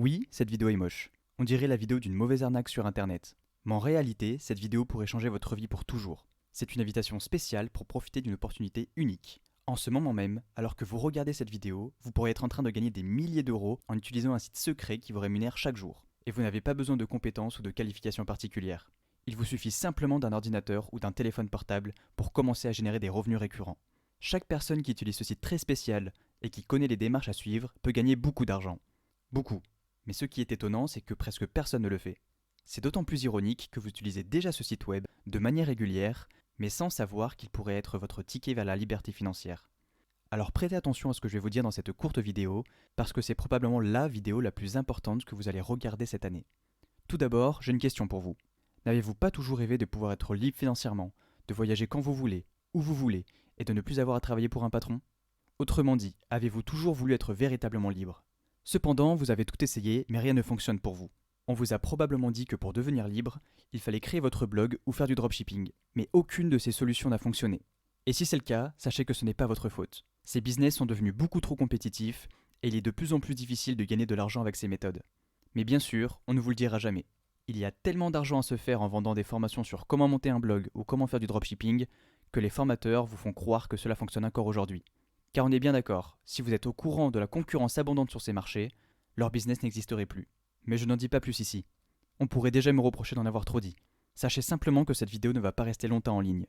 Oui, cette vidéo est moche. On dirait la vidéo d'une mauvaise arnaque sur internet. Mais en réalité, cette vidéo pourrait changer votre vie pour toujours. C'est une invitation spéciale pour profiter d'une opportunité unique. En ce moment même, alors que vous regardez cette vidéo, vous pourriez être en train de gagner des milliers d'euros en utilisant un site secret qui vous rémunère chaque jour. Et vous n'avez pas besoin de compétences ou de qualifications particulières. Il vous suffit simplement d'un ordinateur ou d'un téléphone portable pour commencer à générer des revenus récurrents. Chaque personne qui utilise ce site très spécial et qui connaît les démarches à suivre peut gagner beaucoup d'argent. Beaucoup. Mais ce qui est étonnant, c'est que presque personne ne le fait. C'est d'autant plus ironique que vous utilisez déjà ce site web de manière régulière, mais sans savoir qu'il pourrait être votre ticket vers la liberté financière. Alors prêtez attention à ce que je vais vous dire dans cette courte vidéo, parce que c'est probablement la vidéo la plus importante que vous allez regarder cette année. Tout d'abord, j'ai une question pour vous. N'avez-vous pas toujours rêvé de pouvoir être libre financièrement, de voyager quand vous voulez, où vous voulez, et de ne plus avoir à travailler pour un patron ? Autrement dit, avez-vous toujours voulu être véritablement libre ? Cependant, vous avez tout essayé, mais rien ne fonctionne pour vous. On vous a probablement dit que pour devenir libre, il fallait créer votre blog ou faire du dropshipping, mais aucune de ces solutions n'a fonctionné. Et si c'est le cas, sachez que ce n'est pas votre faute. Ces business sont devenus beaucoup trop compétitifs, et il est de plus en plus difficile de gagner de l'argent avec ces méthodes. Mais bien sûr, on ne vous le dira jamais. Il y a tellement d'argent à se faire en vendant des formations sur comment monter un blog ou comment faire du dropshipping, que les formateurs vous font croire que cela fonctionne encore aujourd'hui. Car on est bien d'accord, si vous êtes au courant de la concurrence abondante sur ces marchés, leur business n'existerait plus. Mais je n'en dis pas plus ici. On pourrait déjà me reprocher d'en avoir trop dit. Sachez simplement que cette vidéo ne va pas rester longtemps en ligne.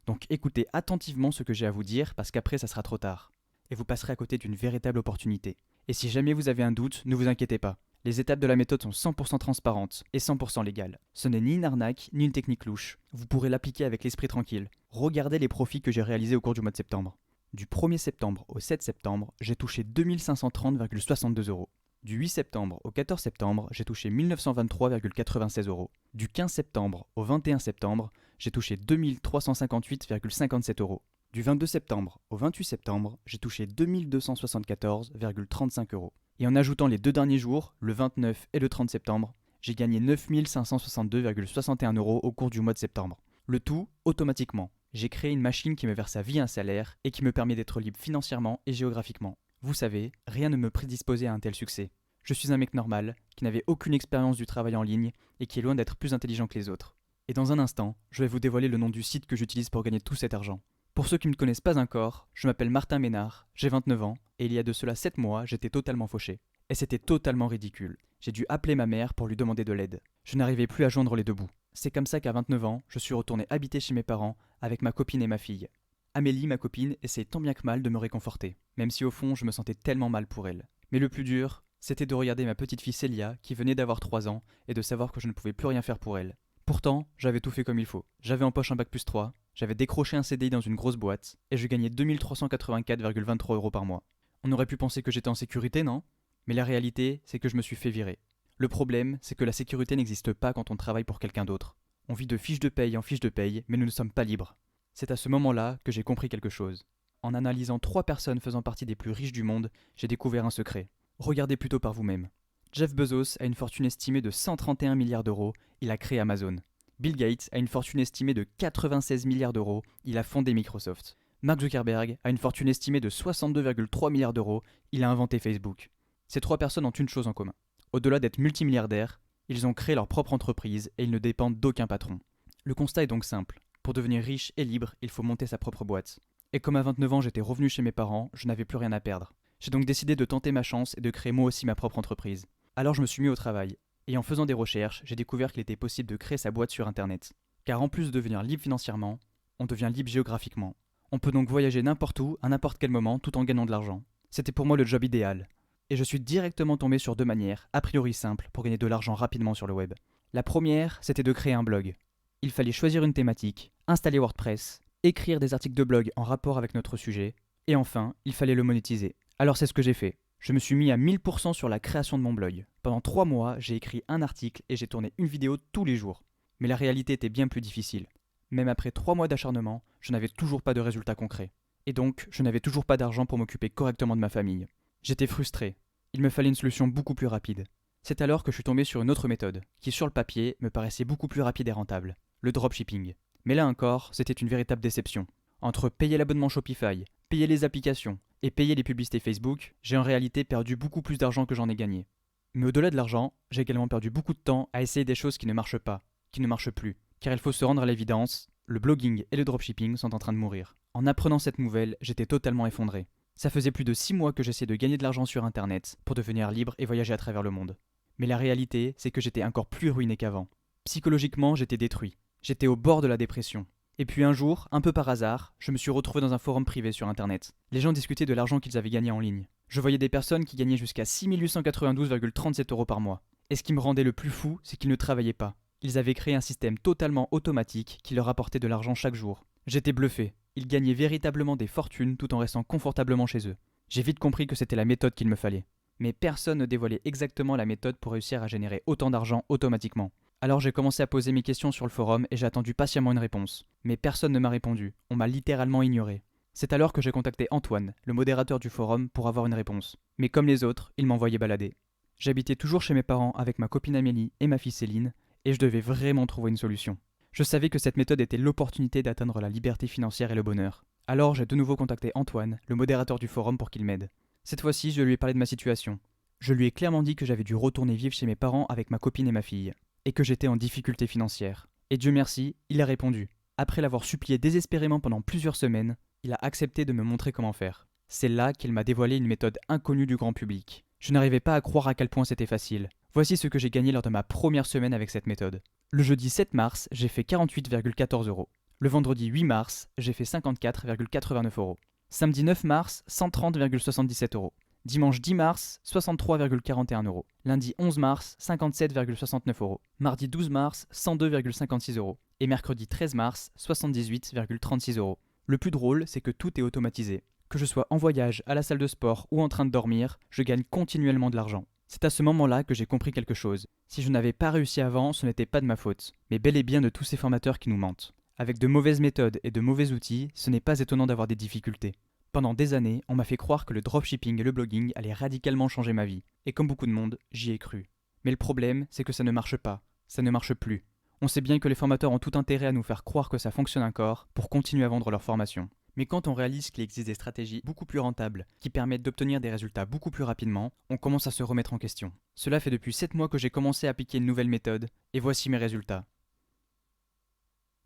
Donc écoutez attentivement ce que j'ai à vous dire parce qu'après ça sera trop tard. Et vous passerez à côté d'une véritable opportunité. Et si jamais vous avez un doute, ne vous inquiétez pas. Les étapes de la méthode sont 100% transparentes et 100% légales. Ce n'est ni une arnaque, ni une technique louche. Vous pourrez l'appliquer avec l'esprit tranquille. Regardez les profits que j'ai réalisés au cours du mois de septembre. Du 1er septembre au 7 septembre, j'ai touché 2530,62 euros. Du 8 septembre au 14 septembre, j'ai touché 1923,96 euros. Du 15 septembre au 21 septembre, j'ai touché 2358,57 euros. Du 22 septembre au 28 septembre, j'ai touché 2274,35 euros. Et en ajoutant les deux derniers jours, le 29 et le 30 septembre, j'ai gagné 9562,61 euros au cours du mois de septembre. Le tout automatiquement. J'ai créé une machine qui me verse à vie un salaire et qui me permet d'être libre financièrement et géographiquement. Vous savez, rien ne me prédisposait à un tel succès. Je suis un mec normal, qui n'avait aucune expérience du travail en ligne et qui est loin d'être plus intelligent que les autres. Et dans un instant, je vais vous dévoiler le nom du site que j'utilise pour gagner tout cet argent. Pour ceux qui ne me connaissent pas encore, je m'appelle Martin Ménard, j'ai 29 ans, et il y a de cela 7 mois, j'étais totalement fauché. Et c'était totalement ridicule. J'ai dû appeler ma mère pour lui demander de l'aide. Je n'arrivais plus à joindre les deux bouts. C'est comme ça qu'à 29 ans, je suis retourné habiter chez mes parents avec ma copine et ma fille. Amélie, ma copine, essayait tant bien que mal de me réconforter, même si au fond je me sentais tellement mal pour elle. Mais le plus dur, c'était de regarder ma petite fille Célia, qui venait d'avoir 3 ans, et de savoir que je ne pouvais plus rien faire pour elle. Pourtant, j'avais tout fait comme il faut. J'avais en poche un bac+3, j'avais décroché un CDI dans une grosse boîte, et je gagnais 2384,23 euros par mois. On aurait pu penser que j'étais en sécurité, non ? Mais la réalité, c'est que je me suis fait virer. Le problème, c'est que la sécurité n'existe pas quand on travaille pour quelqu'un d'autre. On vit de fiche de paye en fiche de paye, mais nous ne sommes pas libres. C'est à ce moment-là que j'ai compris quelque chose. En analysant 3 personnes faisant partie des plus riches du monde, j'ai découvert un secret. Regardez plutôt par vous-même. Jeff Bezos a une fortune estimée de 131 milliards d'euros, il a créé Amazon. Bill Gates a une fortune estimée de 96 milliards d'euros, il a fondé Microsoft. Mark Zuckerberg a une fortune estimée de 62,3 milliards d'euros, il a inventé Facebook. Ces 3 personnes ont une chose en commun. Au-delà d'être multimilliardaires, ils ont créé leur propre entreprise et ils ne dépendent d'aucun patron. Le constat est donc simple. Pour devenir riche et libre, il faut monter sa propre boîte. Et comme à 29 ans j'étais revenu chez mes parents, je n'avais plus rien à perdre. J'ai donc décidé de tenter ma chance et de créer moi aussi ma propre entreprise. Alors je me suis mis au travail. Et en faisant des recherches, j'ai découvert qu'il était possible de créer sa boîte sur internet. Car en plus de devenir libre financièrement, on devient libre géographiquement. On peut donc voyager n'importe où, à n'importe quel moment, tout en gagnant de l'argent. C'était pour moi le job idéal. Et je suis directement tombé sur 2 manières, a priori simples, pour gagner de l'argent rapidement sur le web. La première, c'était de créer un blog. Il fallait choisir une thématique, installer WordPress, écrire des articles de blog en rapport avec notre sujet, et enfin, il fallait le monétiser. Alors c'est ce que j'ai fait. Je me suis mis à 1000% sur la création de mon blog. Pendant 3 mois, j'ai écrit un article et j'ai tourné une vidéo tous les jours. Mais la réalité était bien plus difficile. Même après 3 mois d'acharnement, je n'avais toujours pas de résultats concrets. Et donc, je n'avais toujours pas d'argent pour m'occuper correctement de ma famille. J'étais frustré. Il me fallait une solution beaucoup plus rapide. C'est alors que je suis tombé sur une autre méthode, qui sur le papier me paraissait beaucoup plus rapide et rentable, le dropshipping. Mais là encore, c'était une véritable déception. Entre payer l'abonnement Shopify, payer les applications et payer les publicités Facebook, j'ai en réalité perdu beaucoup plus d'argent que j'en ai gagné. Mais au-delà de l'argent, j'ai également perdu beaucoup de temps à essayer des choses qui ne marchent pas, qui ne marchent plus. Car il faut se rendre à l'évidence, le blogging et le dropshipping sont en train de mourir. En apprenant cette nouvelle, j'étais totalement effondré. Ça faisait plus de 6 mois que j'essayais de gagner de l'argent sur internet pour devenir libre et voyager à travers le monde. Mais la réalité, c'est que j'étais encore plus ruiné qu'avant. Psychologiquement, j'étais détruit. J'étais au bord de la dépression. Et puis un jour, un peu par hasard, je me suis retrouvé dans un forum privé sur internet. Les gens discutaient de l'argent qu'ils avaient gagné en ligne. Je voyais des personnes qui gagnaient jusqu'à 6 892,37 € par mois. Et ce qui me rendait le plus fou, c'est qu'ils ne travaillaient pas. Ils avaient créé un système totalement automatique qui leur apportait de l'argent chaque jour. J'étais bluffé. Ils gagnaient véritablement des fortunes tout en restant confortablement chez eux. J'ai vite compris que c'était la méthode qu'il me fallait. Mais personne ne dévoilait exactement la méthode pour réussir à générer autant d'argent automatiquement. Alors j'ai commencé à poser mes questions sur le forum et j'ai attendu patiemment une réponse. Mais personne ne m'a répondu, on m'a littéralement ignoré. C'est alors que j'ai contacté Antoine, le modérateur du forum, pour avoir une réponse. Mais comme les autres, il m'envoyait balader. J'habitais toujours chez mes parents avec ma copine Amélie et ma fille Céline, et je devais vraiment trouver une solution. Je savais que cette méthode était l'opportunité d'atteindre la liberté financière et le bonheur. Alors j'ai de nouveau contacté Antoine, le modérateur du forum, pour qu'il m'aide. Cette fois-ci, je lui ai parlé de ma situation. Je lui ai clairement dit que j'avais dû retourner vivre chez mes parents avec ma copine et ma fille, et que j'étais en difficulté financière. Et Dieu merci, il a répondu. Après l'avoir supplié désespérément pendant plusieurs semaines, il a accepté de me montrer comment faire. C'est là qu'il m'a dévoilé une méthode inconnue du grand public. Je n'arrivais pas à croire à quel point c'était facile. Voici ce que j'ai gagné lors de ma première semaine avec cette méthode. Le jeudi 7 mars, j'ai fait 48,14 €. Le vendredi 8 mars, j'ai fait 54,89 €. Samedi 9 mars, 130,77 €. Dimanche 10 mars, 63,41 €. Lundi 11 mars, 57,69 €. Mardi 12 mars, 102,56 €. Et mercredi 13 mars, 78,36 €. Le plus drôle, c'est que tout est automatisé. Que je sois en voyage, à la salle de sport ou en train de dormir, je gagne continuellement de l'argent. C'est à ce moment-là que j'ai compris quelque chose. Si je n'avais pas réussi avant, ce n'était pas de ma faute, mais bel et bien de tous ces formateurs qui nous mentent. Avec de mauvaises méthodes et de mauvais outils, ce n'est pas étonnant d'avoir des difficultés. Pendant des années, on m'a fait croire que le dropshipping et le blogging allaient radicalement changer ma vie. Et comme beaucoup de monde, j'y ai cru. Mais le problème, c'est que ça ne marche pas. Ça ne marche plus. On sait bien que les formateurs ont tout intérêt à nous faire croire que ça fonctionne encore pour continuer à vendre leur formation. Mais quand on réalise qu'il existe des stratégies beaucoup plus rentables qui permettent d'obtenir des résultats beaucoup plus rapidement, on commence à se remettre en question. Cela fait depuis 7 mois que j'ai commencé à appliquer une nouvelle méthode, et voici mes résultats.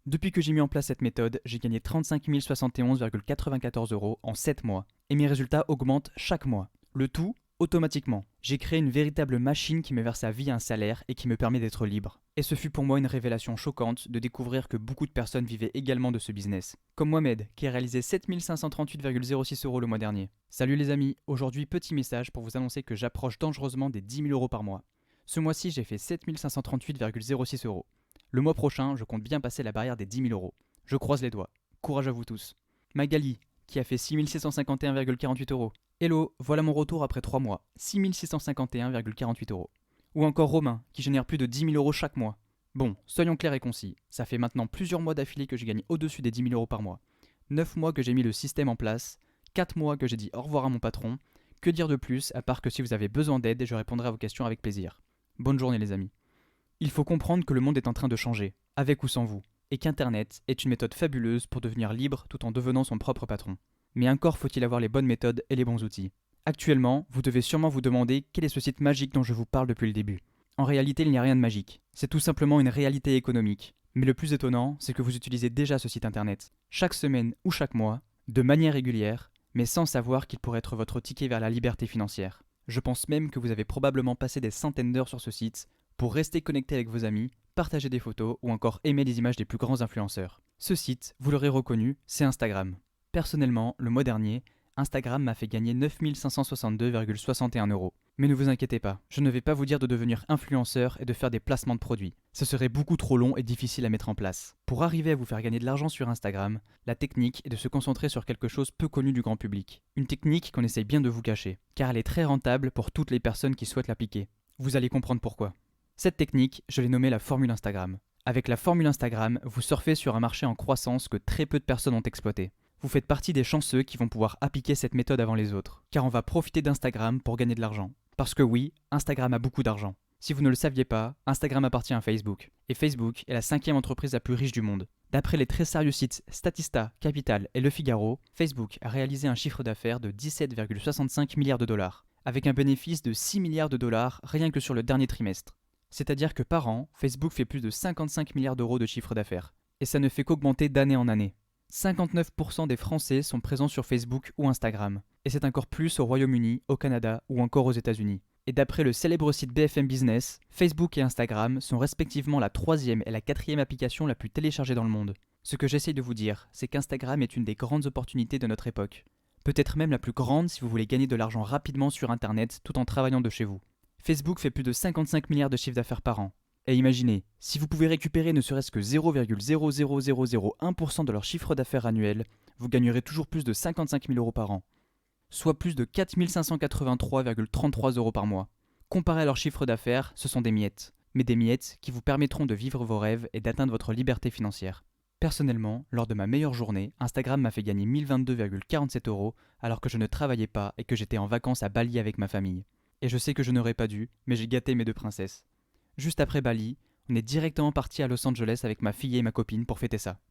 Depuis que j'ai mis en place cette méthode, j'ai gagné 35 071,94 € en 7 mois, et mes résultats augmentent chaque mois. Le tout, automatiquement. J'ai créé une véritable machine qui me verse à vie un salaire et qui me permet d'être libre. Et ce fut pour moi une révélation choquante de découvrir que beaucoup de personnes vivaient également de ce business. Comme Mohamed, qui a réalisé 7 538,06 € le mois dernier. Salut les amis, aujourd'hui petit message pour vous annoncer que j'approche dangereusement des 10 000 € par mois. Ce mois-ci, j'ai fait 7 538,06 €. Le mois prochain, je compte bien passer la barrière des 10 000 €. Je croise les doigts. Courage à vous tous. Magali, qui a fait 6 651,48 €. Hello, voilà mon retour après 3 mois. 6 651,48 €. Ou encore Romain, qui génère plus de 10 000 € chaque mois. Bon, soyons clairs et concis. Ça fait maintenant plusieurs mois d'affilée que je gagne au-dessus des 10 000 € par mois. 9 mois que j'ai mis le système en place. 4 mois que j'ai dit au revoir à mon patron. Que dire de plus, à part que si vous avez besoin d'aide, je répondrai à vos questions avec plaisir. Bonne journée les amis. Il faut comprendre que le monde est en train de changer, avec ou sans vous, et qu'Internet est une méthode fabuleuse pour devenir libre tout en devenant son propre patron. Mais encore faut-il avoir les bonnes méthodes et les bons outils. Actuellement, vous devez sûrement vous demander quel est ce site magique dont je vous parle depuis le début. En réalité, il n'y a rien de magique. C'est tout simplement une réalité économique. Mais le plus étonnant, c'est que vous utilisez déjà ce site internet, chaque semaine ou chaque mois, de manière régulière, mais sans savoir qu'il pourrait être votre ticket vers la liberté financière. Je pense même que vous avez probablement passé des centaines d'heures sur ce site pour rester connecté avec vos amis, partager des photos ou encore aimer les images des plus grands influenceurs. Ce site, vous l'aurez reconnu, c'est Instagram. Personnellement, le mois dernier, Instagram m'a fait gagner 9 562,61 €. Mais ne vous inquiétez pas, je ne vais pas vous dire de devenir influenceur et de faire des placements de produits. Ce serait beaucoup trop long et difficile à mettre en place. Pour arriver à vous faire gagner de l'argent sur Instagram, la technique est de se concentrer sur quelque chose peu connu du grand public. Une technique qu'on essaye bien de vous cacher, car elle est très rentable pour toutes les personnes qui souhaitent l'appliquer. Vous allez comprendre pourquoi. Cette technique, je l'ai nommée la formule Instagram. Avec la formule Instagram, vous surfez sur un marché en croissance que très peu de personnes ont exploité. Vous faites partie des chanceux qui vont pouvoir appliquer cette méthode avant les autres, car on va profiter d'Instagram pour gagner de l'argent. Parce que oui, Instagram a beaucoup d'argent. Si vous ne le saviez pas, Instagram appartient à Facebook. Et Facebook est la 5e entreprise la plus riche du monde. D'après les très sérieux sites Statista, Capital et Le Figaro, Facebook a réalisé un chiffre d'affaires de 17,65 milliards $, avec un bénéfice de 6 milliards de dollars rien que sur le dernier trimestre. C'est-à-dire que par an, Facebook fait plus de 55 milliards d'euros de chiffre d'affaires. Et ça ne fait qu'augmenter d'année en année. 59% des Français sont présents sur Facebook ou Instagram. Et c'est encore plus au Royaume-Uni, au Canada ou encore aux États-Unis. Et d'après le célèbre site BFM Business, Facebook et Instagram sont respectivement la 3e et la 4e application la plus téléchargée dans le monde. Ce que j'essaye de vous dire, c'est qu'Instagram est une des grandes opportunités de notre époque. Peut-être même la plus grande si vous voulez gagner de l'argent rapidement sur Internet tout en travaillant de chez vous. Facebook fait plus de 55 milliards de chiffre d'affaires par an. Et imaginez, si vous pouvez récupérer ne serait-ce que 0,00001% de leur chiffre d'affaires annuel, vous gagnerez toujours plus de 55 000 euros par an. Soit plus de 4 583,33 euros par mois. Comparé à leur chiffre d'affaires, ce sont des miettes. Mais des miettes qui vous permettront de vivre vos rêves et d'atteindre votre liberté financière. Personnellement, lors de ma meilleure journée, Instagram m'a fait gagner 1022,47 euros alors que je ne travaillais pas et que j'étais en vacances à Bali avec ma famille. Et je sais que je n'aurais pas dû, mais j'ai gâté mes deux princesses. Juste après Bali, on est directement parti à Los Angeles avec ma fille et ma copine pour fêter ça.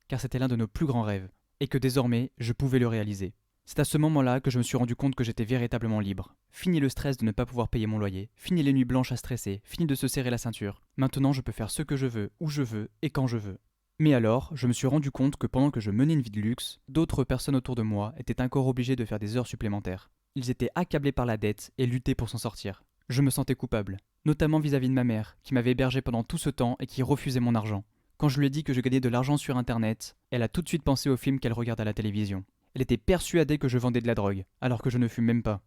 Car c'était l'un de nos plus grands rêves, et que désormais, je pouvais le réaliser. C'est à ce moment-là que je me suis rendu compte que j'étais véritablement libre. Fini le stress de ne pas pouvoir payer mon loyer, fini les nuits blanches à stresser, fini de se serrer la ceinture. Maintenant, je peux faire ce que je veux, où je veux et quand je veux. Mais alors, je me suis rendu compte que pendant que je menais une vie de luxe, d'autres personnes autour de moi étaient encore obligées de faire des heures supplémentaires. Ils étaient accablés par la dette et luttaient pour s'en sortir. Je me sentais coupable, notamment vis-à-vis de ma mère, qui m'avait hébergé pendant tout ce temps et qui refusait mon argent. Quand je lui ai dit que je gagnais de l'argent sur Internet, elle a tout de suite pensé au film qu'elle regarde à la télévision. Elle était persuadée que je vendais de la drogue, alors que je ne fume même pas.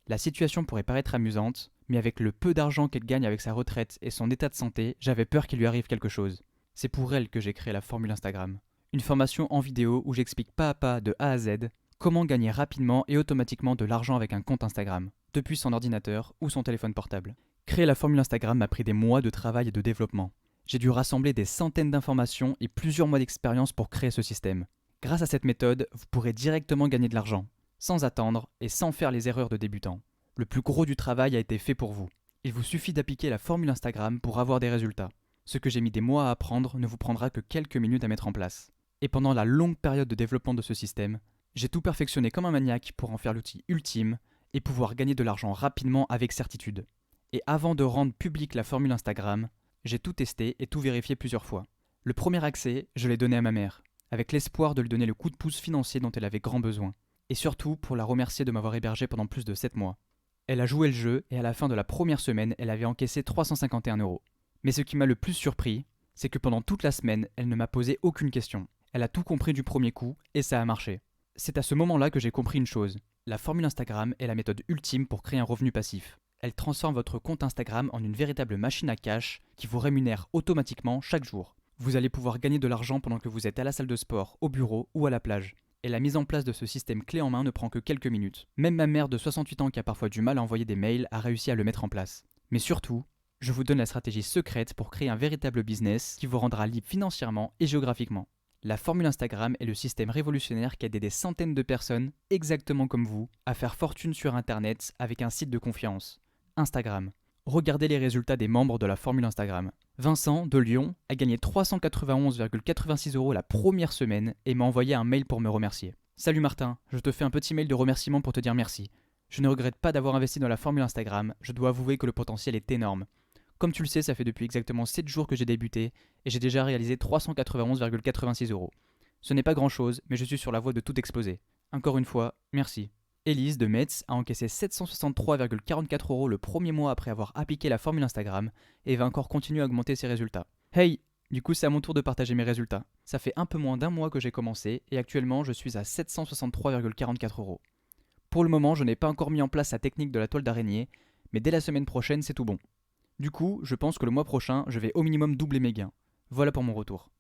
La situation pourrait paraître amusante, mais avec le peu d'argent qu'elle gagne avec sa retraite et son état de santé, j'avais peur qu'il lui arrive quelque chose. C'est pour elle que j'ai créé la formule Instagram. Une formation en vidéo où j'explique pas à pas, de A à Z, comment gagner rapidement et automatiquement de l'argent avec un compte Instagram, depuis son ordinateur ou son téléphone portable. Créer la formule Instagram m'a pris des mois de travail et de développement. J'ai dû rassembler des centaines d'informations et plusieurs mois d'expérience pour créer ce système. Grâce à cette méthode, vous pourrez directement gagner de l'argent, sans attendre et sans faire les erreurs de débutant. Le plus gros du travail a été fait pour vous. Il vous suffit d'appliquer la formule Instagram pour avoir des résultats. Ce que j'ai mis des mois à apprendre ne vous prendra que quelques minutes à mettre en place. Et pendant la longue période de développement de ce système, j'ai tout perfectionné comme un maniaque pour en faire l'outil ultime et pouvoir gagner de l'argent rapidement avec certitude. Et avant de rendre publique la formule Instagram, j'ai tout testé et tout vérifié plusieurs fois. Le premier accès, je l'ai donné à ma mère, avec l'espoir de lui donner le coup de pouce financier dont elle avait grand besoin. Et surtout pour la remercier de m'avoir hébergé pendant plus de 7 mois. Elle a joué le jeu et à la fin de la première semaine, elle avait encaissé 351 euros. Mais ce qui m'a le plus surpris, c'est que pendant toute la semaine, elle ne m'a posé aucune question. Elle a tout compris du premier coup et ça a marché. C'est à ce moment-là que j'ai compris une chose. La formule Instagram est la méthode ultime pour créer un revenu passif. Elle transforme votre compte Instagram en une véritable machine à cash qui vous rémunère automatiquement chaque jour. Vous allez pouvoir gagner de l'argent pendant que vous êtes à la salle de sport, au bureau ou à la plage. Et la mise en place de ce système clé en main ne prend que quelques minutes. Même ma mère de 68 ans qui a parfois du mal à envoyer des mails a réussi à le mettre en place. Mais surtout, je vous donne la stratégie secrète pour créer un véritable business qui vous rendra libre financièrement et géographiquement. La formule Instagram est le système révolutionnaire qui a aidé des centaines de personnes, exactement comme vous, à faire fortune sur Internet avec un site de confiance. Instagram. Regardez les résultats des membres de la formule Instagram. Vincent, de Lyon, a gagné 391,86 euros la première semaine et m'a envoyé un mail pour me remercier. Salut Martin, je te fais un petit mail de remerciement pour te dire merci. Je ne regrette pas d'avoir investi dans la formule Instagram, je dois avouer que le potentiel est énorme. Comme tu le sais, ça fait depuis exactement 7 jours que j'ai débuté et j'ai déjà réalisé 391,86 euros. Ce n'est pas grand chose, mais je suis sur la voie de tout exploser. Encore une fois, merci. Élise de Metz a encaissé 763,44 euros le premier mois après avoir appliqué la formule Instagram et va encore continuer à augmenter ses résultats. Hey! Du coup, c'est à mon tour de partager mes résultats. Ça fait un peu moins d'un mois que j'ai commencé et actuellement je suis à 763,44 euros. Pour le moment, je n'ai pas encore mis en place la technique de la toile d'araignée, mais dès la semaine prochaine, c'est tout bon. Du coup, je pense que le mois prochain, je vais au minimum doubler mes gains. Voilà pour mon retour.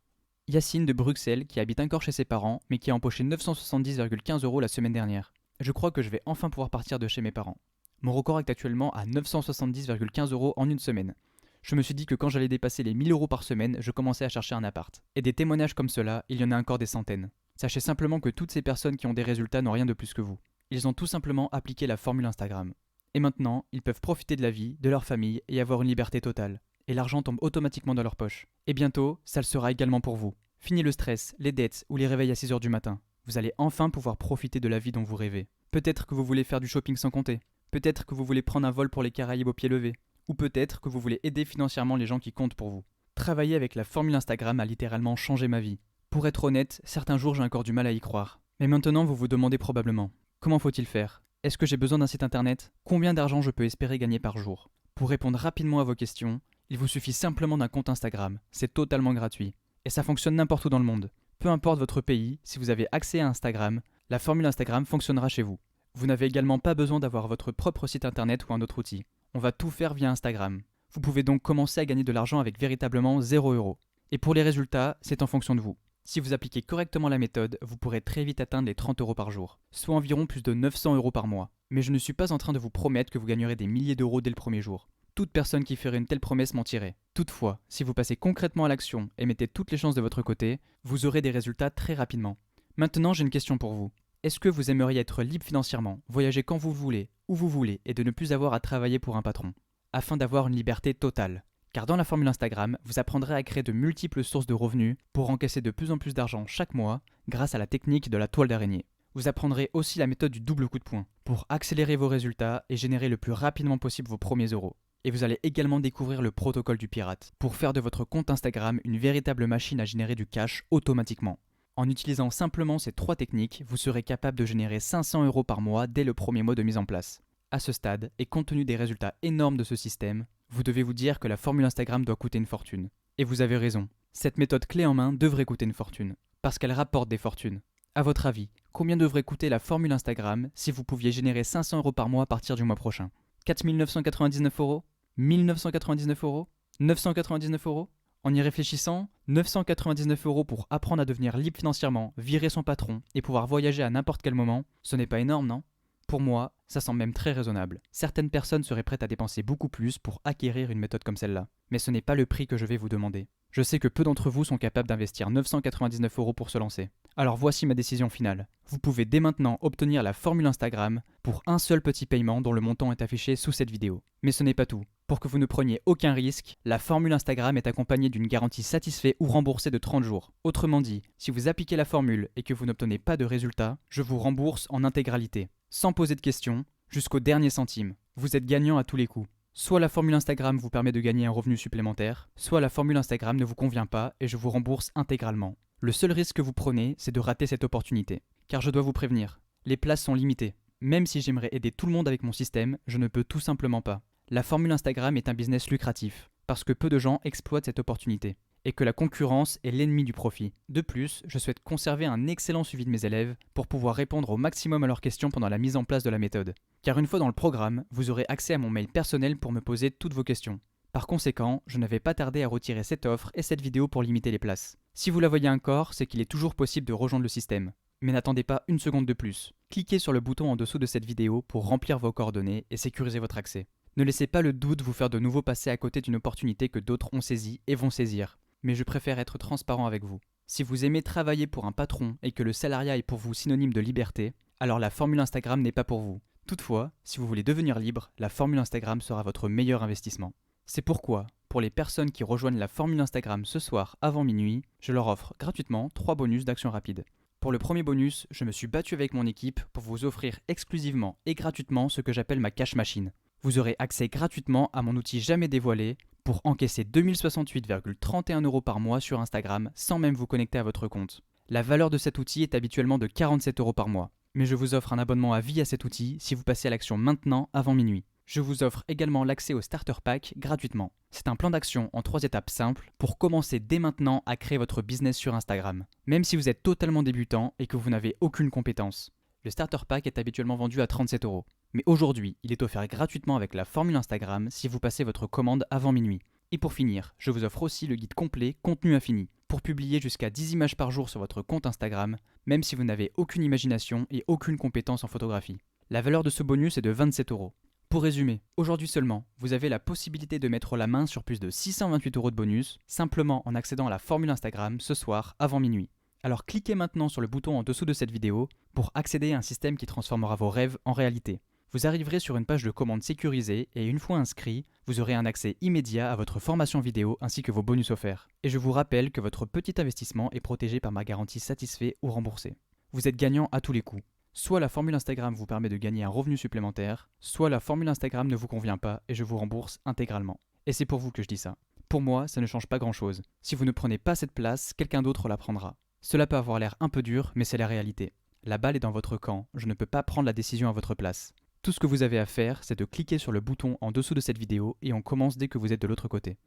Yacine de Bruxelles, qui habite encore chez ses parents, mais qui a empoché 970,15 euros la semaine dernière. Je crois que je vais enfin pouvoir partir de chez mes parents. Mon record est actuellement à 970,15 euros en une semaine. Je me suis dit que quand j'allais dépasser les 1000 euros par semaine, je commençais à chercher un appart. Et des témoignages comme cela, il y en a encore des centaines. Sachez simplement que toutes ces personnes qui ont des résultats n'ont rien de plus que vous. Ils ont tout simplement appliqué la formule Instagram. Et maintenant, ils peuvent profiter de la vie, de leur famille et avoir une liberté totale. Et l'argent tombe automatiquement dans leur poche. Et bientôt, ça le sera également pour vous. Fini le stress, les dettes ou les réveils à 6h du matin. Vous allez enfin pouvoir profiter de la vie dont vous rêvez. Peut-être que vous voulez faire du shopping sans compter. Peut-être que vous voulez prendre un vol pour les Caraïbes au pied levé. Ou peut-être que vous voulez aider financièrement les gens qui comptent pour vous. Travailler avec la formule Instagram a littéralement changé ma vie. Pour être honnête, certains jours j'ai encore du mal à y croire. Mais maintenant vous vous demandez probablement, comment faut-il faire? Est-ce que j'ai besoin d'un site internet? Combien d'argent je peux espérer gagner par jour? Pour répondre rapidement à vos questions, il vous suffit simplement d'un compte Instagram, c'est totalement gratuit. Et ça fonctionne n'importe où dans le monde. Peu importe votre pays, si vous avez accès à Instagram, la formule Instagram fonctionnera chez vous. Vous n'avez également pas besoin d'avoir votre propre site internet ou un autre outil. On va tout faire via Instagram. Vous pouvez donc commencer à gagner de l'argent avec véritablement 0 €. Et pour les résultats, c'est en fonction de vous. Si vous appliquez correctement la méthode, vous pourrez très vite atteindre les 30 € par jour, soit environ plus de 900 € par mois. Mais je ne suis pas en train de vous promettre que vous gagnerez des milliers d'euros dès le premier jour. Toute personne qui ferait une telle promesse mentirait. Toutefois, si vous passez concrètement à l'action et mettez toutes les chances de votre côté, vous aurez des résultats très rapidement. Maintenant, j'ai une question pour vous. Est-ce que vous aimeriez être libre financièrement, voyager quand vous voulez, où vous voulez et de ne plus avoir à travailler pour un patron, afin d'avoir une liberté totale? Car dans la formule Instagram, vous apprendrez à créer de multiples sources de revenus pour encaisser de plus en plus d'argent chaque mois grâce à la technique de la toile d'araignée. Vous apprendrez aussi la méthode du double coup de poing pour accélérer vos résultats et générer le plus rapidement possible vos premiers euros. Et vous allez également découvrir le protocole du pirate pour faire de votre compte Instagram une véritable machine à générer du cash automatiquement. En utilisant simplement ces 3 techniques, vous serez capable de générer 500 € par mois dès le premier mois de mise en place. À ce stade, et compte tenu des résultats énormes de ce système, vous devez vous dire que la formule Instagram doit coûter une fortune. Et vous avez raison, cette méthode clé en main devrait coûter une fortune, parce qu'elle rapporte des fortunes. À votre avis, combien devrait coûter la formule Instagram si vous pouviez générer 500 € par mois à partir du mois prochain? 4 999 €? 1 999 €? 999 €? En y réfléchissant, 999 € pour apprendre à devenir libre financièrement, virer son patron et pouvoir voyager à n'importe quel moment, ce n'est pas énorme, non? Pour moi, ça semble même très raisonnable. Certaines personnes seraient prêtes à dépenser beaucoup plus pour acquérir une méthode comme celle-là. Mais ce n'est pas le prix que je vais vous demander. Je sais que peu d'entre vous sont capables d'investir 999 € pour se lancer. Alors voici ma décision finale. Vous pouvez dès maintenant obtenir la formule Instagram pour un seul petit paiement dont le montant est affiché sous cette vidéo. Mais ce n'est pas tout. Pour que vous ne preniez aucun risque, la formule Instagram est accompagnée d'une garantie satisfait ou remboursée de 30 jours. Autrement dit, si vous appliquez la formule et que vous n'obtenez pas de résultat, je vous rembourse en intégralité, sans poser de questions, jusqu'au dernier centime. Vous êtes gagnant à tous les coups. Soit la formule Instagram vous permet de gagner un revenu supplémentaire, soit la formule Instagram ne vous convient pas et je vous rembourse intégralement. Le seul risque que vous prenez, c'est de rater cette opportunité. Car je dois vous prévenir, les places sont limitées. Même si j'aimerais aider tout le monde avec mon système, je ne peux tout simplement pas. La formule Instagram est un business lucratif, parce que peu de gens exploitent cette opportunité, et que la concurrence est l'ennemi du profit. De plus, je souhaite conserver un excellent suivi de mes élèves pour pouvoir répondre au maximum à leurs questions pendant la mise en place de la méthode. Car une fois dans le programme, vous aurez accès à mon mail personnel pour me poser toutes vos questions. Par conséquent, je ne vais pas tarder à retirer cette offre et cette vidéo pour limiter les places. Si vous la voyez encore, c'est qu'il est toujours possible de rejoindre le système. Mais n'attendez pas une seconde de plus. Cliquez sur le bouton en dessous de cette vidéo pour remplir vos coordonnées et sécuriser votre accès. Ne laissez pas le doute vous faire de nouveau passer à côté d'une opportunité que d'autres ont saisie et vont saisir. Mais je préfère être transparent avec vous. Si vous aimez travailler pour un patron et que le salariat est pour vous synonyme de liberté, alors la formule Instagram n'est pas pour vous. Toutefois, si vous voulez devenir libre, la formule Instagram sera votre meilleur investissement. C'est pourquoi, pour les personnes qui rejoignent la formule Instagram ce soir avant minuit, je leur offre gratuitement 3 bonus d'action rapide. Pour le premier bonus, je me suis battu avec mon équipe pour vous offrir exclusivement et gratuitement ce que j'appelle ma cash machine. Vous aurez accès gratuitement à mon outil jamais dévoilé pour encaisser 2068,31 € par mois sur Instagram sans même vous connecter à votre compte. La valeur de cet outil est habituellement de 47 € par mois, mais je vous offre un abonnement à vie à cet outil si vous passez à l'action maintenant avant minuit. Je vous offre également l'accès au Starter Pack gratuitement. C'est un plan d'action en 3 étapes simples pour commencer dès maintenant à créer votre business sur Instagram, même si vous êtes totalement débutant et que vous n'avez aucune compétence. Le Starter Pack est habituellement vendu à 37 €. Mais aujourd'hui, il est offert gratuitement avec la formule Instagram si vous passez votre commande avant minuit. Et pour finir, je vous offre aussi le guide complet Contenu infini pour publier jusqu'à 10 images par jour sur votre compte Instagram, même si vous n'avez aucune imagination et aucune compétence en photographie. La valeur de ce bonus est de 27 €. Pour résumer, aujourd'hui seulement, vous avez la possibilité de mettre la main sur plus de 628 € de bonus, simplement en accédant à la formule Instagram ce soir avant minuit. Alors cliquez maintenant sur le bouton en dessous de cette vidéo pour accéder à un système qui transformera vos rêves en réalité. Vous arriverez sur une page de commande sécurisée et une fois inscrit, vous aurez un accès immédiat à votre formation vidéo ainsi que vos bonus offerts. Et je vous rappelle que votre petit investissement est protégé par ma garantie satisfait ou remboursé. Vous êtes gagnant à tous les coups. Soit la formule Instagram vous permet de gagner un revenu supplémentaire, soit la formule Instagram ne vous convient pas et je vous rembourse intégralement. Et c'est pour vous que je dis ça. Pour moi, ça ne change pas grand-chose. Si vous ne prenez pas cette place, quelqu'un d'autre la prendra. Cela peut avoir l'air un peu dur, mais c'est la réalité. La balle est dans votre camp, je ne peux pas prendre la décision à votre place. Tout ce que vous avez à faire, c'est de cliquer sur le bouton en dessous de cette vidéo et on commence dès que vous êtes de l'autre côté.